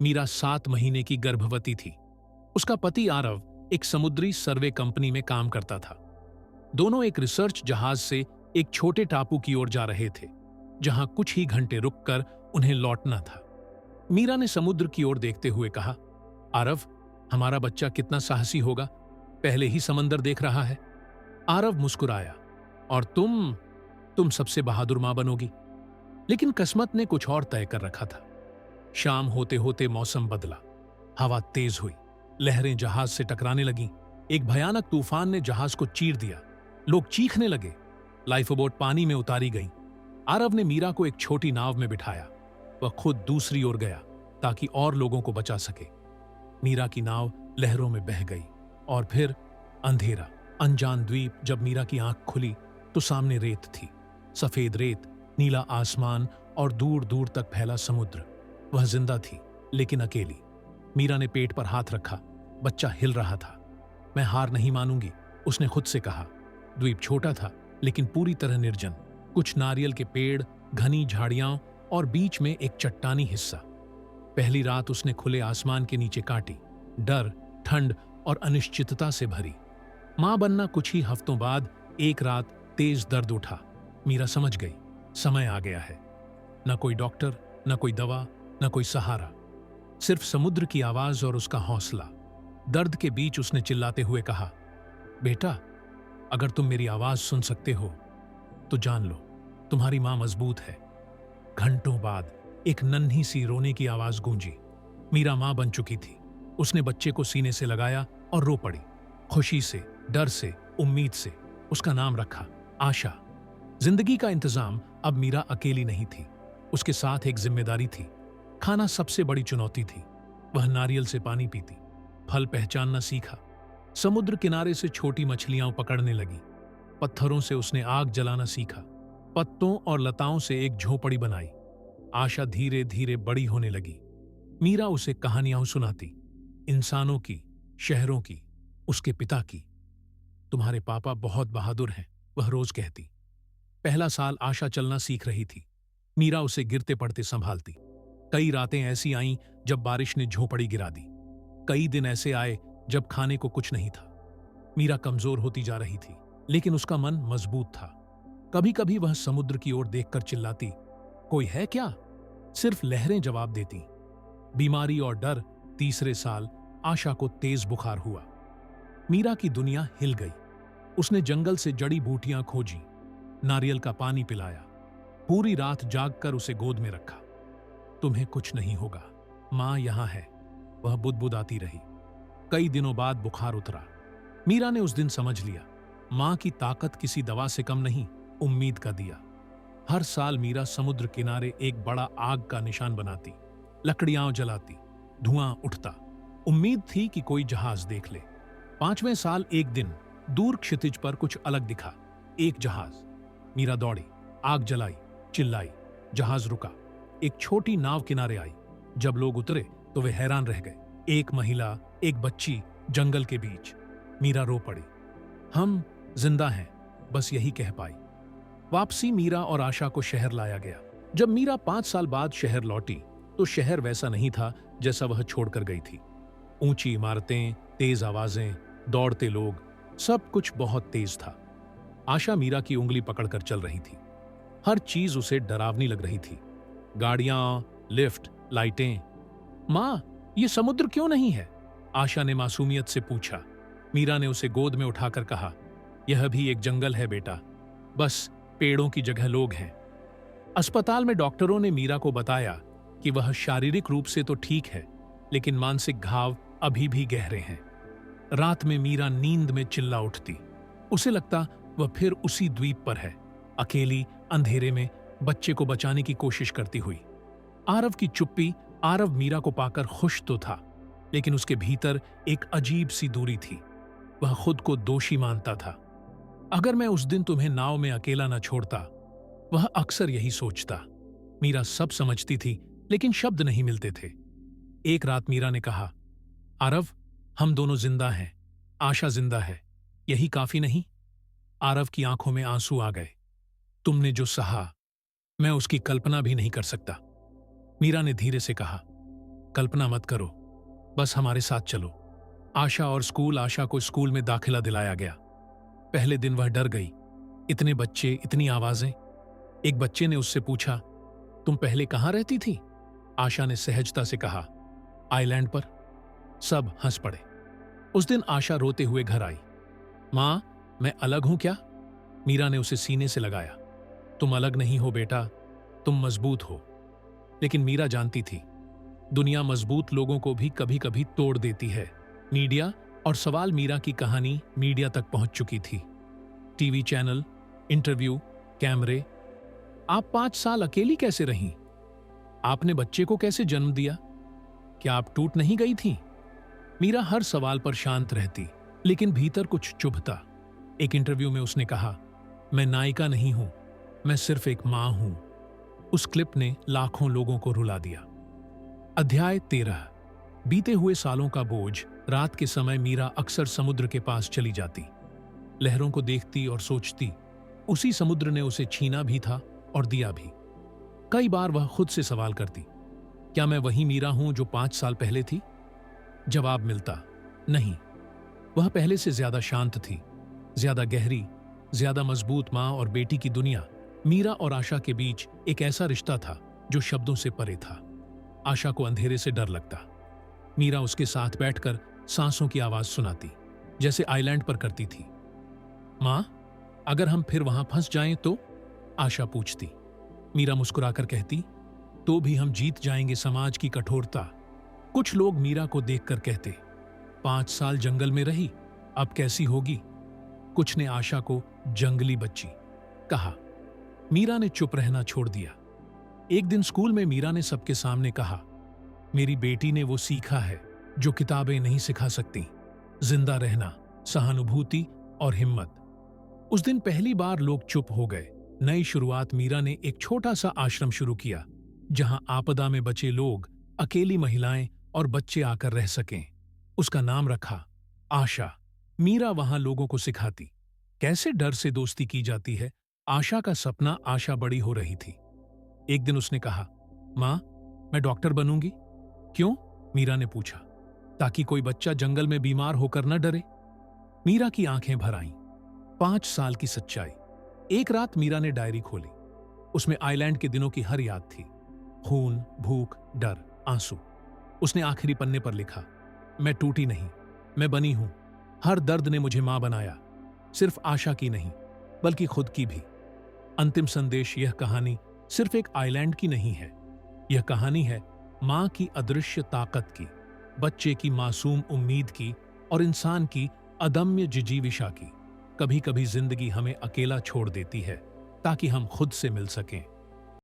मीरा 7 महीने की गर्भवती थी। उसका पति आरव एक समुद्री सर्वे कंपनी में काम करता था। दोनों एक रिसर्च जहाज से एक छोटे टापू की ओर जा रहे थे, जहां कुछ ही घंटे रुककर उन्हें लौटना था। मीरा ने समुद्र की ओर देखते हुए कहा, आरव, हमारा बच्चा कितना साहसी होगा, पहले ही समंदर देख रहा है। आरव मुस्कुराया, और तुम सबसे बहादुर मां बनोगी। लेकिन किस्मत ने कुछ और तय कर रखा था। शाम होते होते मौसम बदला, हवा तेज हुई, लहरें जहाज से टकराने लगीं। एक भयानक तूफान ने जहाज को चीर दिया। लोग चीखने लगे। लाइफ बोट पानी में उतारी गई। आरव ने मीरा को एक छोटी नाव में बिठाया। वह खुद दूसरी ओर गया ताकि और लोगों को बचा सके। मीरा की नाव लहरों में बह गई, और फिर अंधेरा। अनजान द्वीप। जब मीरा की आंख खुली तो सामने रेत थी, सफेद रेत, नीला आसमान और दूर दूर तक फैला समुद्र। वह जिंदा थी, लेकिन अकेली। मीरा ने पेट पर हाथ रखा। बच्चा हिल रहा था। मैं हार नहीं मानूंगी, उसने खुद से कहा। द्वीप छोटा था, लेकिन पूरी तरह निर्जन। कुछ नारियल के पेड़, घनी झाड़ियां और बीच में एक चट्टानी हिस्सा। पहली रात उसने खुले आसमान के नीचे काटी, डर, ठंड और अनिश्चितता से भरी। मां बनना कुछ ही हफ्तों बाद एक रात तेज दर्द उठा। मीरा समझ गई, समय आ गया है। न कोई डॉक्टर, न कोई दवा, न कोई सहारा, सिर्फ समुद्र की आवाज और उसका हौसला। दर्द के बीच उसने चिल्लाते हुए कहा, बेटा, अगर तुम मेरी आवाज सुन सकते हो तो जान लो, तुम्हारी मां मजबूत है। घंटों बाद एक नन्ही सी रोने की आवाज गूंजी। मीरा मां बन चुकी थी। उसने बच्चे को सीने से लगाया और रो पड़ी। खुशी से, डर से, उम्मीद से। उसका नाम रखा, आशा। जिंदगी का इंतजाम। अब मीरा अकेली नहीं थी, उसके साथ एक जिम्मेदारी थी। खाना सबसे बड़ी चुनौती थी। वह नारियल से पानी पीती, फल पहचानना सीखा, समुद्र किनारे से छोटी मछलियां पकड़ने लगी। पत्थरों से उसने आग जलाना सीखा, पत्तों और लताओं से एक झोपड़ी बनाई। आशा धीरे धीरे बड़ी होने लगी। मीरा उसे कहानियां सुनाती, इंसानों की, शहरों की, उसके पिता की। तुम्हारे पापा बहुत बहादुर हैं, वह रोज कहती। पहला साल आशा चलना सीख रही थी। मीरा उसे गिरते पड़ते संभालती। कई रातें ऐसी आईं जब बारिश ने झोपड़ी गिरा दी। कई दिन ऐसे आए जब खाने को कुछ नहीं था। मीरा कमजोर होती जा रही थी, लेकिन उसका मन मजबूत था। कभी कभी वह समुद्र की ओर देखकर चिल्लाती, कोई है क्या? सिर्फ लहरें जवाब देती। बीमारी और डर। तीसरे साल आशा को तेज बुखार हुआ। मीरा की दुनिया हिल गई। उसने जंगल से जड़ी बूटियां खोजी, नारियल का पानी पिलाया, पूरी रात जागकर उसे गोद में रखा। तुम्हें कुछ नहीं होगा, मां यहां है, वह बुदबुदाती रही। कई दिनों बाद बुखार उतरा। मीरा ने उस दिन समझ लिया, मां की ताकत किसी दवा से कम नहीं, उम्मीद का दिया। हर साल मीरा समुद्र किनारे एक बड़ा आग का निशान बनाती, लकड़ियां जलाती, धुआं उठता। उम्मीद थी कि कोई जहाज देख ले। 5वें साल एक दिन दूर क्षितिज पर कुछ अलग दिखा, एक जहाज। मीरा दौड़ी, आग जलाई, चिल्लाई। जहाज रुका। एक छोटी नाव किनारे आई। जब लोग उतरे तो वे हैरान रह गए। एक महिला, एक बच्ची, जंगल के बीच। मीरा रो पड़ी। हम जिंदा हैं, बस यही कह पाई। वापसी मीरा और आशा को शहर लाया गया। जब मीरा 5 साल बाद शहर लौटी तो शहर वैसा नहीं था जैसा वह छोड़कर गई थी। ऊंची इमारतें, तेज आवाजें, दौड़ते लोग, सब कुछ बहुत तेज था। आशा मीरा की उंगली पकड़कर चल रही थी। हर चीज उसे डरावनी लग रही थी। गाड़ियां, लिफ्ट, लाइटें। मां, ये समुद्र क्यों नहीं है? आशा ने मासूमियत से पूछा। मीरा ने उसे गोद में उठाकर कहा, यह भी एक जंगल है बेटा, बस पेड़ों की जगह लोग हैं। अस्पताल में डॉक्टरों ने मीरा को बताया कि वह शारीरिक रूप से तो ठीक है, लेकिन मानसिक घाव अभी भी गहरे हैं। रात में मीरा नींद में चिल्ला उठती। उसे लगता वह फिर उसी द्वीप पर है, अकेली, अंधेरे में, बच्चे को बचाने की कोशिश करती हुई। आरव की चुप्पी। आरव मीरा को पाकर खुश तो था, लेकिन उसके भीतर एक अजीब सी दूरी थी। वह खुद को दोषी मानता था। अगर मैं उस दिन तुम्हें नाव में अकेला न छोड़ता, वह अक्सर यही सोचता। मीरा सब समझती थी, लेकिन शब्द नहीं मिलते थे। एक रात मीरा ने कहा, आरव, हम दोनों जिंदा हैं, आशा जिंदा है, यही काफी नहीं? आरव की आंखों में आंसू आ गए। तुमने जो सहा, मैं उसकी कल्पना भी नहीं कर सकता। मीरा ने धीरे से कहा, कल्पना मत करो, बस हमारे साथ चलो। आशा को स्कूल में दाखिला दिलाया गया। पहले दिन वह डर गई। इतने बच्चे, इतनी आवाजें। एक बच्चे ने उससे पूछा, तुम पहले कहाँ रहती थी? आशा ने सहजता से कहा, आइलैंड पर। सब हंस पड़े। उस दिन आशा रोते हुए घर आई। मां, मैं अलग हूं क्या? मीरा ने उसे सीने से लगाया। तुम अलग नहीं हो बेटा, तुम मजबूत हो। लेकिन मीरा जानती थी, दुनिया मजबूत लोगों को भी कभी कभी तोड़ देती है। मीडिया और सवाल मीरा की कहानी मीडिया तक पहुंच चुकी थी। टीवी चैनल, इंटरव्यू, कैमरे। आप 5 साल अकेली कैसे रहीं? आपने बच्चे को कैसे जन्म दिया? क्या आप टूट नहीं गई थीं? मीरा हर सवाल पर शांत रहती, लेकिन भीतर कुछ चुभता। एक इंटरव्यू में उसने कहा, मैं नायिका नहीं हूं, मैं सिर्फ एक मां हूं। उस क्लिप ने लाखों लोगों को रुला दिया। अध्याय 13। बीते हुए सालों का बोझ। रात के समय मीरा अक्सर समुद्र के पास चली जाती। लहरों को देखती और सोचती, उसी समुद्र ने उसे छीना भी था और दिया भी। कई बार वह खुद से सवाल करती, क्या मैं वही मीरा हूं जो 5 साल पहले थी? जवाब मिलता, नहीं। वह पहले से ज्यादा शांत थी, ज्यादा गहरी, ज्यादा मजबूत। मां और बेटी की दुनिया। मीरा और आशा के बीच एक ऐसा रिश्ता था जो शब्दों से परे था। आशा को अंधेरे से डर लगता। मीरा उसके साथ बैठकर सांसों की आवाज सुनाती, जैसे आइलैंड पर करती थी। मां, अगर हम फिर वहां फंस जाएं तो? आशा पूछती। मीरा मुस्कुराकर कहती, तो भी हम जीत जाएंगे समाज की कठोरता। कुछ लोग मीरा को देखकर कहते, 5 साल जंगल में रही, अब कैसी होगी? कुछ ने आशा को जंगली बच्ची कहा। मीरा ने चुप रहना छोड़ दिया। एक दिन स्कूल में मीरा ने सबके सामने कहा, मेरी बेटी ने वो सीखा है जो किताबें नहीं सिखा सकती, जिंदा रहना, सहानुभूति और हिम्मत। उस दिन पहली बार लोग चुप हो गए। नई शुरुआत। मीरा ने एक छोटा सा आश्रम शुरू किया, जहां आपदा में बचे लोग, अकेली महिलाएं और बच्चे आकर रह सकें। उसका नाम रखा आशा। मीरा वहां लोगों को सिखाती कैसे डर से दोस्ती की जाती है। आशा का सपना। आशा बड़ी हो रही थी। एक दिन उसने कहा, मां, मैं डॉक्टर बनूंगी। क्यों? मीरा ने पूछा। ताकि कोई बच्चा जंगल में बीमार होकर न डरे। मीरा की आंखें भर आईं। 5 साल की सच्चाई। एक रात मीरा ने डायरी खोली। उसमें आइलैंड के दिनों की हर याद थी। खून, भूख, डर, आंसू। उसने आखिरी पन्ने पर लिखा, मैं टूटी नहीं, मैं बनी हूं। हर दर्द ने मुझे मां बनाया, सिर्फ आशा की नहीं, बल्कि खुद की भी। अंतिम संदेश। यह कहानी सिर्फ एक आइलैंड की नहीं है। यह कहानी है मां की अदृश्य ताकत की, बच्चे की मासूम उम्मीद की और इंसान की अदम्य जिजीविशा की। कभी कभी जिंदगी हमें अकेला छोड़ देती है ताकि हम खुद से मिल सकें।